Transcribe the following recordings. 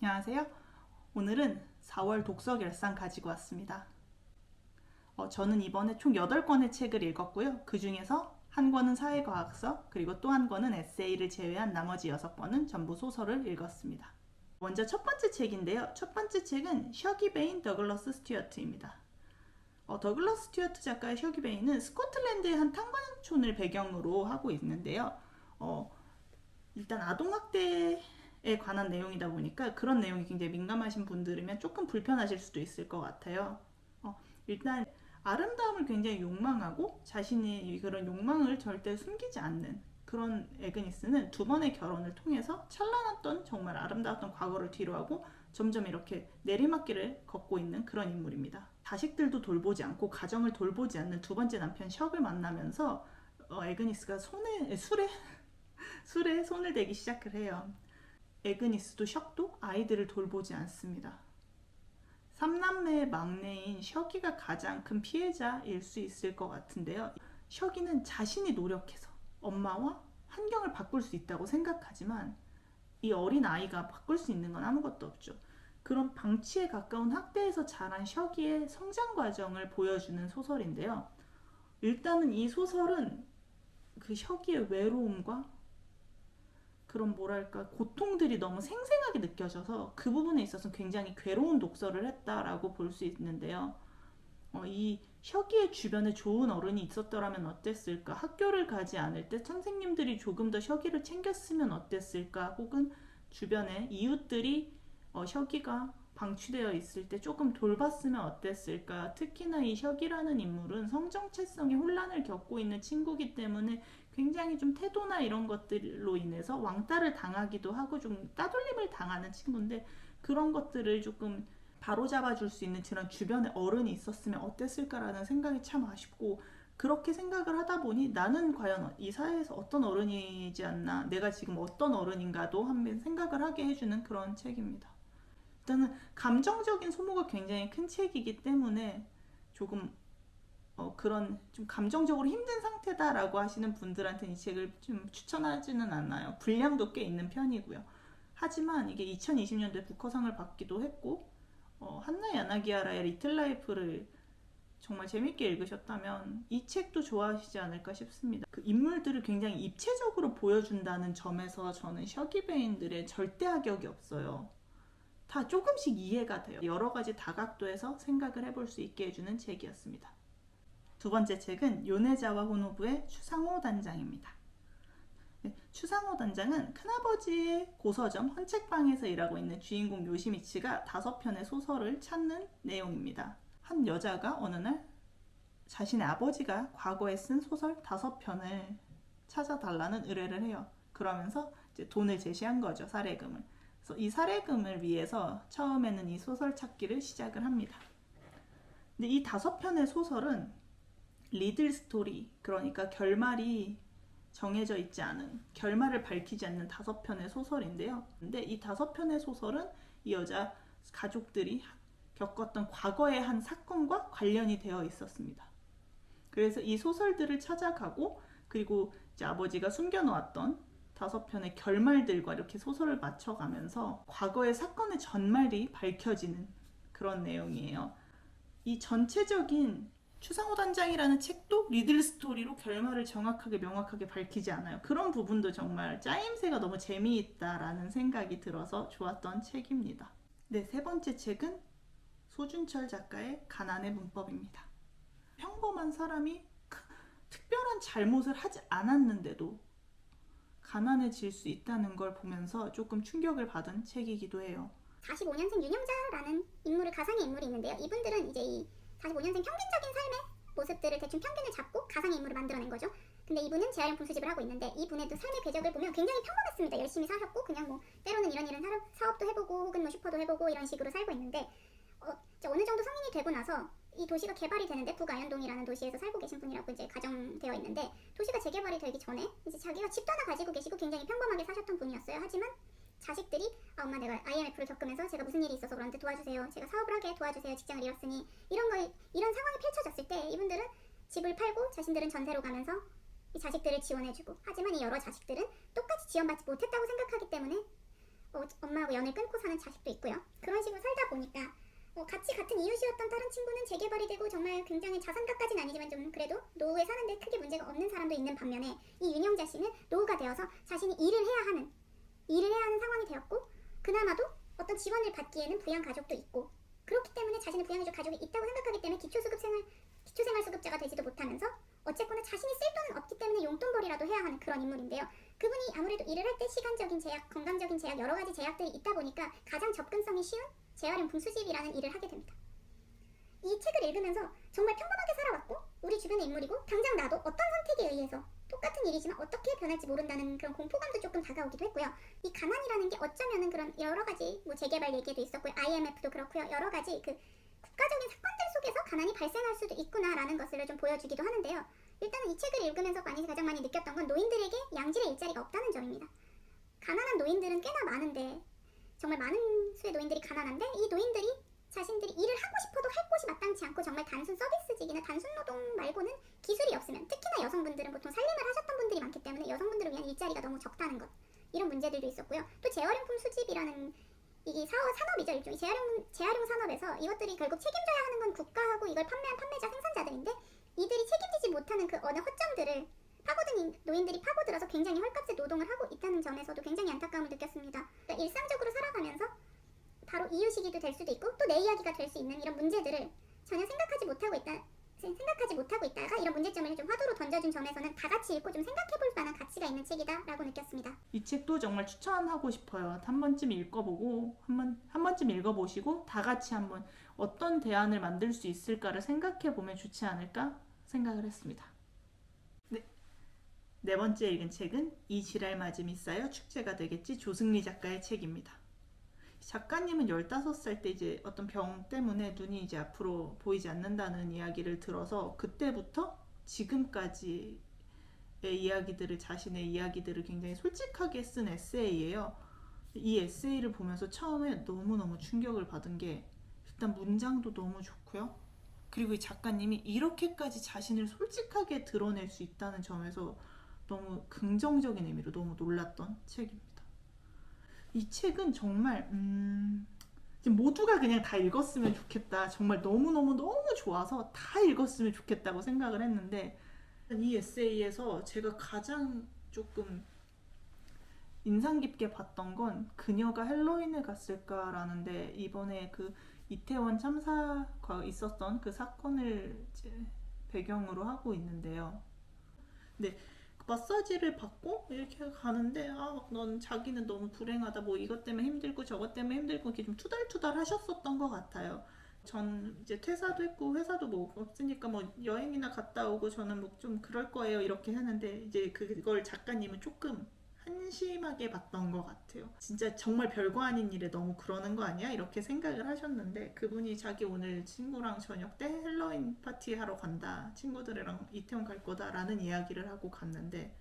안녕하세요. 오늘은 4월 독서 결산 가지고 왔습니다. 저는 이번에 총 8권의 책을 읽었고요. 그 중에서 한 권은 사회과학서, 그리고 또 한 권은 에세이를 제외한 나머지 6권은 전부 소설을 읽었습니다. 먼저 첫 번째 책인데요. 첫 번째 책은 셔기 베인 더글러스 스튜어트입니다. 더글러스 스튜어트 작가의 셔기 베인은 스코틀랜드의 한 탄광촌을 배경으로 하고 있는데요. 일단 아동학대에 관한 내용이다 보니까 그런 내용이 굉장히 민감하신 분들이면 조금 불편하실 수도 있을 것 같아요. 일단 아름다움을 굉장히 욕망하고 자신이 그런 욕망을 절대 숨기지 않는 그런 애그니스는 두 번의 결혼을 통해서 찬란했던 정말 아름다웠던 과거를 뒤로하고 점점 이렇게 내리막길을 걷고 있는 그런 인물입니다. 자식들도 돌보지 않고 가정을 돌보지 않는 두 번째 남편 셔을 만나면서 애그니스가 술에 손을 대기 시작을 해요. 애그니스도 셔도 아이들을 돌보지 않습니다. 3남매의 막내인 셔기가 가장 큰 피해자일 수 있을 것 같은데요. 셔기는 자신이 노력해서 엄마와 환경을 바꿀 수 있다고 생각하지만 이 어린 아이가 바꿀 수 있는 건 아무것도 없죠. 그런 방치에 가까운 학대에서 자란 셔기의 성장 과정을 보여주는 소설인데요. 일단은 이 소설은 그 셔기의 외로움과 그런 고통들이 너무 생생하게 느껴져서 그 부분에 있어서 굉장히 괴로운 독서를 했다라고 볼 수 있는데요. 이 셔기의 주변에 좋은 어른이 있었더라면 어땠을까? 학교를 가지 않을 때 선생님들이 조금 더 셔기를 챙겼으면 어땠을까? 혹은 주변에 이웃들이 셔기가 방치되어 있을 때 조금 돌봤으면 어땠을까? 특히나 이 셔기라는 인물은 성정체성의 혼란을 겪고 있는 친구이기 때문에 굉장히 좀 태도나 이런 것들로 인해서 왕따를 당하기도 하고 좀 따돌림을 당하는 친구인데 그런 것들을 조금 바로잡아 줄 수 있는 그런 주변에 어른이 있었으면 어땠을까라는 생각이 참 아쉽고 그렇게 생각을 하다 보니 나는 과연 이 사회에서 어떤 어른이지 않나 내가 지금 어떤 어른인가도 한번 생각을 하게 해주는 그런 책입니다. 일단은 감정적인 소모가 굉장히 큰 책이기 때문에 조금 그런 좀 감정적으로 힘든 상태다라고 하시는 분들한테는 이 책을 좀 추천하지는 않아요. 분량도 꽤 있는 편이고요. 하지만 이게 2020년도에 부커상을 받기도 했고 한나 야나기하라의 리틀 라이프를 정말 재밌게 읽으셨다면 이 책도 좋아하시지 않을까 싶습니다. 그 인물들을 굉장히 입체적으로 보여준다는 점에서 저는 셔기 베인들의 절대 악역이 없어요. 다 조금씩 이해가 돼요. 여러 가지 다각도에서 생각을 해볼 수 있게 해주는 책이었습니다. 두 번째 책은 요네자와 호노부의 추상호 단장입니다. 추상호 단장은 큰아버지의 고서점 헌책방에서 일하고 있는 주인공 요시미치가 5편의 소설을 찾는 내용입니다. 한 여자가 어느 날 자신의 아버지가 과거에 쓴 소설 5편을 찾아달라는 의뢰를 해요. 그러면서 이제 돈을 제시한 거죠. 사례금을. 그래서 이 사례금을 위해서 처음에는 이 소설 찾기를 시작을 합니다. 근데 이 5편의 소설은 리들 스토리, 그러니까 결말이 정해져 있지 않은, 결말을 밝히지 않는 5편의 소설인데요. 근데 이 5편의 소설은 이 여자 가족들이 겪었던 과거의 한 사건과 관련이 되어 있었습니다. 그래서 이 소설들을 찾아가고 그리고 이제 아버지가 숨겨놓았던 5편의 결말들과 이렇게 소설을 맞춰가면서 과거의 사건의 전말이 밝혀지는 그런 내용이에요. 이 전체적인 추상호 단장이라는 책도 리들 스토리로 결말을 정확하게 명확하게 밝히지 않아요. 그런 부분도 정말 짜임새가 너무 재미있다라는 생각이 들어서 좋았던 책입니다. 네, 세 번째 책은 소준철 작가의 가난의 문법입니다. 평범한 사람이 특별한 잘못을 하지 않았는데도 가난해질 수 있다는 걸 보면서 조금 충격을 받은 책이기도 해요. 45년생 윤영자라는 가상의 인물이 있는데요. 이분들은 이제 이 45년생 평균적인 삶의 모습들을 대충 평균을 잡고 가상의 인물을 만들어낸 거죠. 근데 이분은 재활용품 수집을 하고 있는데 이분의 삶의 궤적을 보면 굉장히 평범했습니다. 열심히 사셨고 그냥 때로는 이런 사업도 해보고 혹은 슈퍼도 해보고 이런 식으로 살고 있는데 어느 정도 성인이 되고 나서 이 도시가 개발이 되는데 북아현동이라는 도시에서 살고 계신 분이라고 이제 가정되어 있는데 도시가 재개발이 되기 전에 이제 자기가 집도 하나 가지고 계시고 굉장히 평범하게 사셨던 분이었어요. 하지만 자식들이 엄마 내가 IMF를 겪으면서 제가 무슨 일이 있어서 그런데 도와주세요. 제가 사업을 하게 도와주세요. 직장을 잃었으니 이런 상황이 펼쳐졌을 때 이분들은 집을 팔고 자신들은 전세로 가면서 이 자식들을 지원해주고 하지만 이 여러 자식들은 똑같이 지원받지 못했다고 생각하기 때문에 엄마하고 연을 끊고 사는 자식도 있고요. 그런 식으로 살다 보니까 같이 같은 이웃이었던 다른 친구는 재개발이 되고 정말 굉장히 자산가까지는 아니지만 좀 그래도 노후에 사는데 크게 문제가 없는 사람도 있는 반면에 이 윤영자 씨는 노후가 되어서 자신이 일을 해야 하는 상황이 되었고, 그나마도 어떤 지원을 받기에는 부양가족도 있고, 그렇기 때문에 자신의 부양해줄 가족이 있다고 생각하기 때문에 기초생활수급자가 되지도 못하면서 어쨌거나 자신이 쓸 돈은 없기 때문에 용돈벌이라도 해야 하는 그런 인물인데요. 그분이 아무래도 일을 할 때 시간적인 제약, 건강적인 제약, 여러 가지 제약들이 있다 보니까 가장 접근성이 쉬운 재활용품 수집이라는 일을 하게 됩니다. 이 책을 읽으면서 정말 평범하게 살아왔고 우리 주변의 인물이고 당장 나도 어떤 선택에 의해서 똑같은 일이지만 어떻게 변할지 모른다는 그런 공포감도 조금 다가오기도 했고요. 이 가난이라는 게 어쩌면은 그런 여러 가지 재개발 얘기도 있었고요. IMF도 그렇고요. 여러 가지 그 국가적인 사건들 속에서 가난이 발생할 수도 있구나라는 것을 좀 보여주기도 하는데요. 일단은 이 책을 읽으면서 가장 많이 느꼈던 건 노인들에게 양질의 일자리가 없다는 점입니다. 가난한 노인들은 꽤나 많은데, 정말 많은 수의 노인들이 가난한데 이 노인들이 자신들이 일을 하고 싶어도 할 곳이 마땅치 않고 정말 단순 서비스직이나 단순 노동 말고는 기술이 없으면, 특히나 여성분들은 보통 살림을 하셨던 분들이 많기 때문에 여성분들을 위한 일자리가 너무 적다는 것, 이런 문제들도 있었고요. 또 재활용품 수집이라는 이게 산업이죠. 일종의 재활용 산업에서 이것들이 결국 책임져야 하는 건 국가하고 이걸 판매한 판매자 생산자들인데, 이들이 책임지지 못하는 그 어느 허점들을 파고든 노인들이 파고들어서 굉장히 헐값에 노동을 하고 있다는 점에서도 굉장히 안타까움을 느꼈습니다. 그러니까 일상적으로 살아가면서 바로 이유시기도 될 수도 있고 또 내 이야기가 될 수 있는 이런 문제들을 전혀 생각하지 못하고 있다가 이런 문제점을 좀 화두로 던져준 점에서는 다 같이 읽고 좀 생각해볼 만한 가치가 있는 책이다라고 느꼈습니다. 이 책도 정말 추천하고 싶어요. 한 번쯤 읽어보고 한 번쯤 읽어보시고 다 같이 한번 어떤 대안을 만들 수 있을까를 생각해보면 좋지 않을까 생각을 했습니다. 네 번째 읽은 책은 이 지랄 맞음이 쌓여 축제가 되겠지, 조승리 작가의 책입니다. 작가님은 15살 때 이제 어떤 병 때문에 눈이 이제 앞으로 보이지 않는다는 이야기를 들어서 그때부터 지금까지의 이야기들을, 자신의 이야기들을 굉장히 솔직하게 쓴 에세이예요. 이 에세이를 보면서 처음에 너무너무 충격을 받은 게 일단 문장도 너무 좋고요. 그리고 이 작가님이 이렇게까지 자신을 솔직하게 드러낼 수 있다는 점에서 너무 긍정적인 의미로 너무 놀랐던 책입니다. 이 책은 정말 모두가 그냥 다 읽었으면 좋겠다, 정말 너무너무 좋아서 다 읽었으면 좋겠다고 생각을 했는데, 이 에세이에서 제가 가장 조금 인상 깊게 봤던 건 그녀가 헬로윈에 갔을까라는데, 이번에 그 이태원 참사가 있었던 그 사건을 이제 배경으로 하고 있는데요. 근데 마사지를 받고 이렇게 가는데 넌 자기는 너무 불행하다, 뭐 이것 때문에 힘들고 저것 때문에 힘들고 이렇게 좀 투덜투덜 하셨었던 것 같아요. 전 이제 퇴사도 했고 회사도 뭐 없으니까 뭐 여행이나 갔다 오고 저는 뭐 좀 그럴 거예요 이렇게 하는데, 이제 그걸 작가님은 조금 한심하게 봤던 것 같아요. 진짜 정말 별거 아닌 일에 너무 그러는 거 아니야? 이렇게 생각을 하셨는데, 그분이 자기 오늘 친구랑 저녁 때 헬로윈 파티 하러 간다, 친구들이랑 이태원 갈 거다 라는 이야기를 하고 갔는데,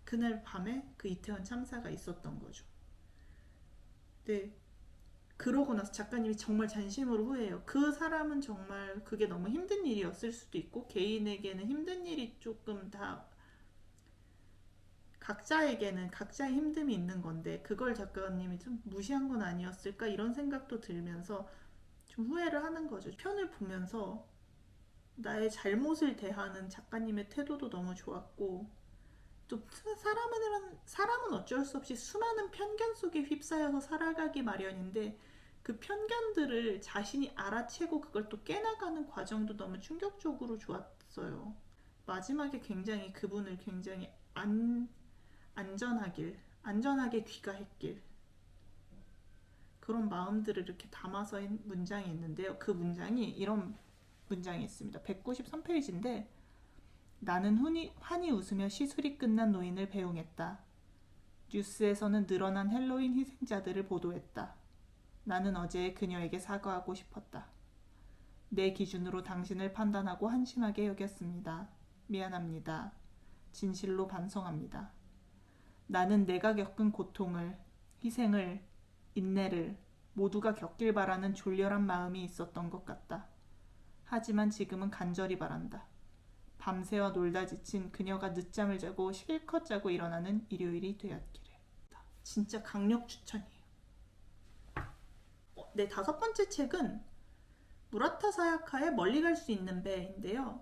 그날 밤에 그 이태원 참사가 있었던 거죠. 네. 그러고 나서 작가님이 정말 진심으로 후회해요. 그 사람은 정말 그게 너무 힘든 일이었을 수도 있고, 개인에게는 힘든 일이 조금 다 각자에게는 각자의 힘듦이 있는 건데 그걸 작가님이 좀 무시한 건 아니었을까, 이런 생각도 들면서 좀 후회를 하는 거죠. 편을 보면서 나의 잘못을 대하는 작가님의 태도도 너무 좋았고, 또 사람은 어쩔 수 없이 수많은 편견 속에 휩싸여서 살아가기 마련인데, 그 편견들을 자신이 알아채고 그걸 또 깨나가는 과정도 너무 충격적으로 좋았어요. 마지막에 굉장히 그분을 굉장히 안전하게 귀가했길, 그런 마음들을 이렇게 담아서 한 문장이 있는데요. 그 문장이 이런 문장이 있습니다. 193페이지인데, 나는 환히 웃으며 시술이 끝난 노인을 배웅했다. 뉴스에서는 늘어난 헬로윈 희생자들을 보도했다. 나는 어제 그녀에게 사과하고 싶었다. 내 기준으로 당신을 판단하고 한심하게 여겼습니다. 미안합니다. 진실로 반성합니다. 나는 내가 겪은 고통을, 희생을, 인내를 모두가 겪길 바라는 졸렬한 마음이 있었던 것 같다. 하지만 지금은 간절히 바란다. 밤새와 놀다 지친 그녀가 늦잠을 자고 실컷 자고 일어나는 일요일이 되었기를. 진짜 강력 추천이에요. 네, 다섯 번째 책은 무라타 사야카의 멀리 갈 수 있는 배인데요.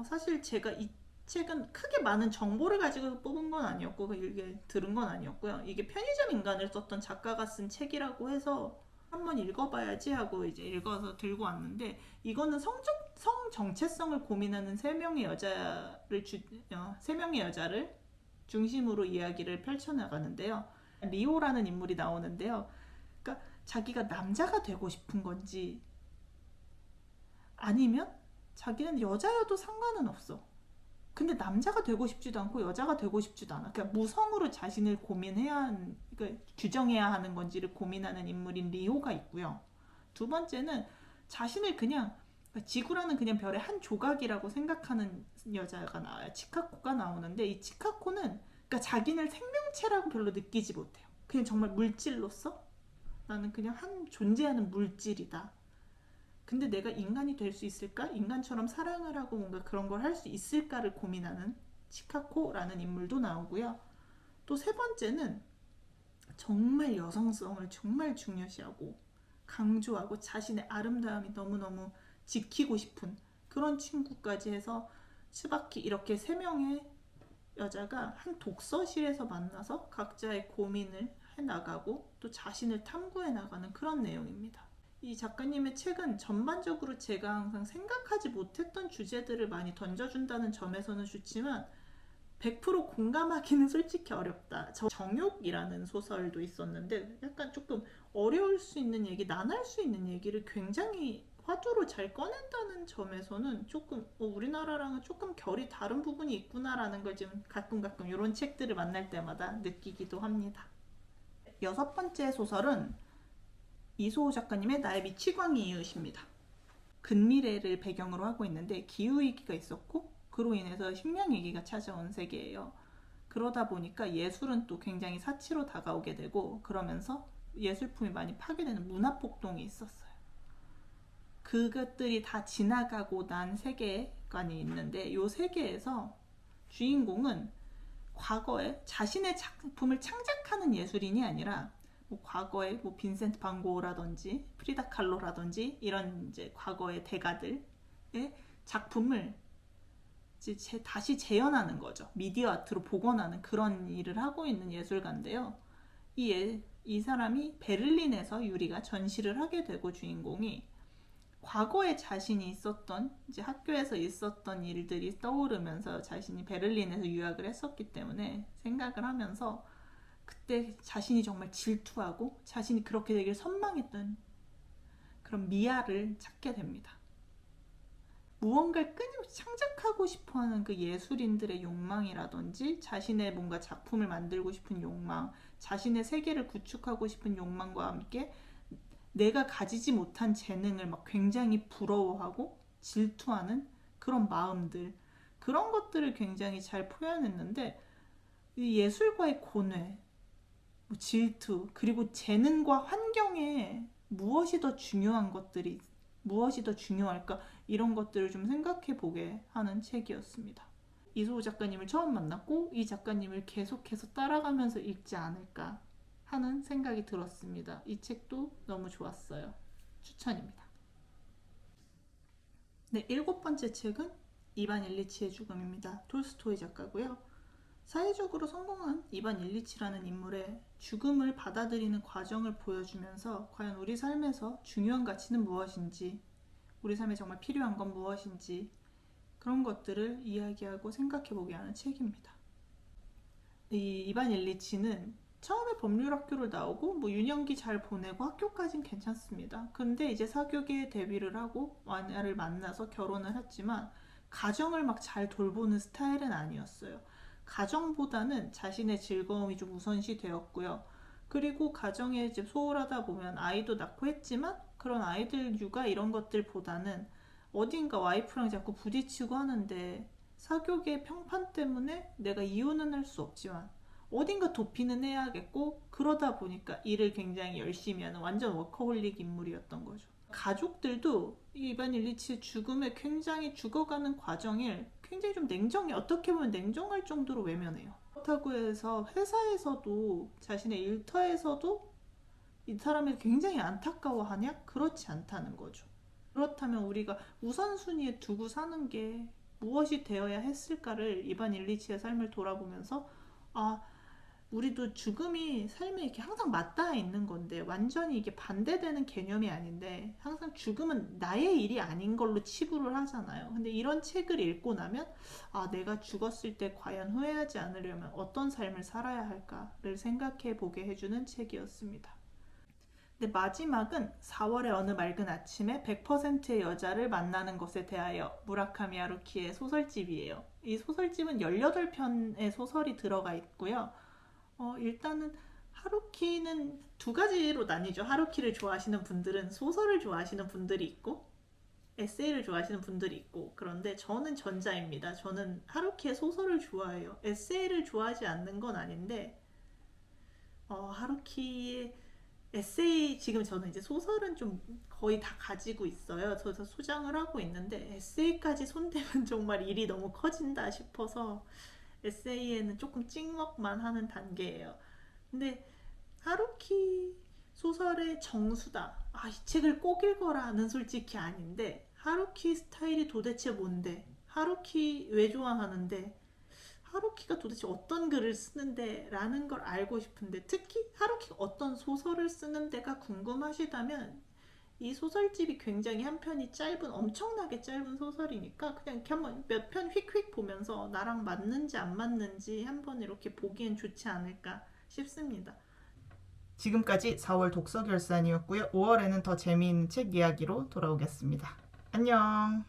사실 제가 이 책은 크게 많은 정보를 가지고 뽑은 건 아니었고 이게 들은 건 아니었고요. 이게 편의점 인간을 썼던 작가가 쓴 책이라고 해서 한번 읽어봐야지 하고 이제 읽어서 들고 왔는데, 이거는 성 정체성을 고민하는 세 명의 여자를 중심으로 이야기를 펼쳐나가는데요. 리오라는 인물이 나오는데요. 그러니까 자기가 남자가 되고 싶은 건지 아니면 자기는 여자여도 상관은 없어. 근데 남자가 되고 싶지도 않고 여자가 되고 싶지도 않아. 그러니까 무성으로 자신을 그러니까 규정해야 하는 건지를 고민하는 인물인 리오가 있고요. 두 번째는 자신을 그냥 지구라는 그냥 별의 한 조각이라고 생각하는 여자가 나와요. 치카코가 나오는데, 이 치카코는 그러니까 자기는 생명체라고 별로 느끼지 못해요. 그냥 정말 물질로서 나는 그냥 한 존재하는 물질이다. 근데 내가 인간이 될 수 있을까? 인간처럼 사랑을 하고 뭔가 그런 걸 할 수 있을까를 고민하는 치카코라는 인물도 나오고요. 또 세 번째는 정말 여성성을 정말 중요시하고 강조하고 자신의 아름다움이 너무너무 지키고 싶은 그런 친구까지 해서 츠바키, 이렇게 세 명의 여자가 한 독서실에서 만나서 각자의 고민을 해나가고 또 자신을 탐구해 나가는 그런 내용입니다. 이 작가님의 책은 전반적으로 제가 항상 생각하지 못했던 주제들을 많이 던져준다는 점에서는 좋지만 100% 공감하기는 솔직히 어렵다. 정욕이라는 소설도 있었는데 약간 조금 어려울 수 있는 얘기, 난할 수 있는 얘기를 굉장히 화두로 잘 꺼낸다는 점에서는 조금 우리나라랑은 조금 결이 다른 부분이 있구나라는 걸 지금 가끔 이런 책들을 만날 때마다 느끼기도 합니다. 여섯 번째 소설은 이소호 작가님의 나의 미치광이 이웃입니다. 근미래를 배경으로 하고 있는데 기후위기가 있었고 그로 인해서 식량위기가 찾아온 세계예요. 그러다 보니까 예술은 또 굉장히 사치로 다가오게 되고 그러면서 예술품이 많이 파괴되는 문화폭동이 있었어요. 그것들이 다 지나가고 난 세계관이 있는데 이 세계에서 주인공은 과거에 자신의 작품을 창작하는 예술인이 아니라 과거에 빈센트 반 고흐라든지 프리다 칼로라든지 이런 이제 과거의 대가들의 작품을 이제 다시 재현하는 거죠. 미디어 아트로 복원하는 그런 일을 하고 있는 예술가인데요. 이 사람이 베를린에서 유리가 전시를 하게 되고 주인공이 과거에 자신이 있었던 이제 학교에서 있었던 일들이 떠오르면서 자신이 베를린에서 유학을 했었기 때문에 생각을 하면서 그때 자신이 정말 질투하고 자신이 그렇게 되길 선망했던 그런 미아를 찾게 됩니다. 무언가를 끊임없이 창작하고 싶어하는 그 예술인들의 욕망이라든지 자신의 뭔가 작품을 만들고 싶은 욕망, 자신의 세계를 구축하고 싶은 욕망과 함께 내가 가지지 못한 재능을 막 굉장히 부러워하고 질투하는 그런 마음들, 그런 것들을 굉장히 잘 표현했는데 이 예술과의 고뇌, 질투, 그리고 재능과 환경에 무엇이 더 중요할까, 이런 것들을 좀 생각해 보게 하는 책이었습니다. 이소호 작가님을 처음 만났고 이 작가님을 계속해서 따라가면서 읽지 않을까 하는 생각이 들었습니다. 이 책도 너무 좋았어요. 추천입니다. 네, 일곱 번째 책은 이반 일리치의 죽음입니다. 톨스토이 작가고요. 사회적으로 성공한 이반 일리치라는 인물의 죽음을 받아들이는 과정을 보여주면서 과연 우리 삶에서 중요한 가치는 무엇인지, 우리 삶에 정말 필요한 건 무엇인지 그런 것들을 이야기하고 생각해보게 하는 책입니다. 이 이반 일리치는 처음에 법률학교를 나오고 유년기 잘 보내고 학교까진 괜찮습니다. 근데 이제 사교계에 데뷔를 하고 와냐를 만나서 결혼을 했지만 가정을 막 잘 돌보는 스타일은 아니었어요. 가정보다는 자신의 즐거움이 좀 우선시 되었고요. 그리고 가정에 이제 소홀하다 보면 아이도 낳고 했지만 그런 아이들 육아 이런 것들보다는 어딘가 와이프랑 자꾸 부딪히고 하는데 사교계 평판 때문에 내가 이혼은 할 수 없지만 어딘가 도피는 해야겠고, 그러다 보니까 일을 굉장히 열심히 하는 완전 워커홀릭 인물이었던 거죠. 가족들도 이반 일리치의 죽음에 굉장히 죽어가는 과정을 굉장히 좀 어떻게 보면 냉정할 정도로 외면해요. 그렇다고 해서 회사에서도 자신의 일터에서도 이 사람이 굉장히 안타까워하냐? 그렇지 않다는 거죠. 그렇다면 우리가 우선순위에 두고 사는 게 무엇이 되어야 했을까를 이반 일리치의 삶을 돌아보면서 우리도 죽음이 삶에 이렇게 항상 맞닿아 있는 건데 완전히 이게 반대되는 개념이 아닌데 항상 죽음은 나의 일이 아닌 걸로 치부를 하잖아요. 근데 이런 책을 읽고 나면 내가 죽었을 때 과연 후회하지 않으려면 어떤 삶을 살아야 할까를 생각해 보게 해주는 책이었습니다. 근데 마지막은 4월의 어느 맑은 아침에 100%의 여자를 만나는 것에 대하여 무라카미 하루키의 소설집이에요. 이 소설집은 18편의 소설이 들어가 있고요. 일단은 하루키는 두 가지로 나뉘죠. 하루키를 좋아하시는 분들은 소설을 좋아하시는 분들이 있고 에세이를 좋아하시는 분들이 있고, 그런데 저는 전자입니다. 저는 하루키의 소설을 좋아해요. 에세이를 좋아하지 않는 건 아닌데 하루키의 에세이, 지금 저는 이제 소설은 좀 거의 다 가지고 있어요. 그래서 소장을 하고 있는데 에세이까지 손대면 정말 일이 너무 커진다 싶어서 에세이에는 조금 찍먹만 하는 단계예요. 근데 하루키 소설의 정수다. 이 책을 꼭 읽어라는 솔직히 아닌데, 하루키 스타일이 도대체 뭔데? 하루키 왜 좋아하는데? 하루키가 도대체 어떤 글을 쓰는데? 라는 걸 알고 싶은데, 특히 하루키가 어떤 소설을 쓰는데가 궁금하시다면 이 소설집이 굉장히 한 편이 엄청나게 짧은 소설이니까 그냥 이렇게 한번 몇 편 휙휙 보면서 나랑 맞는지 안 맞는지 한번 이렇게 보기엔 좋지 않을까 싶습니다. 지금까지 4월 독서 결산이었고요. 5월에는 더 재미있는 책 이야기로 돌아오겠습니다. 안녕.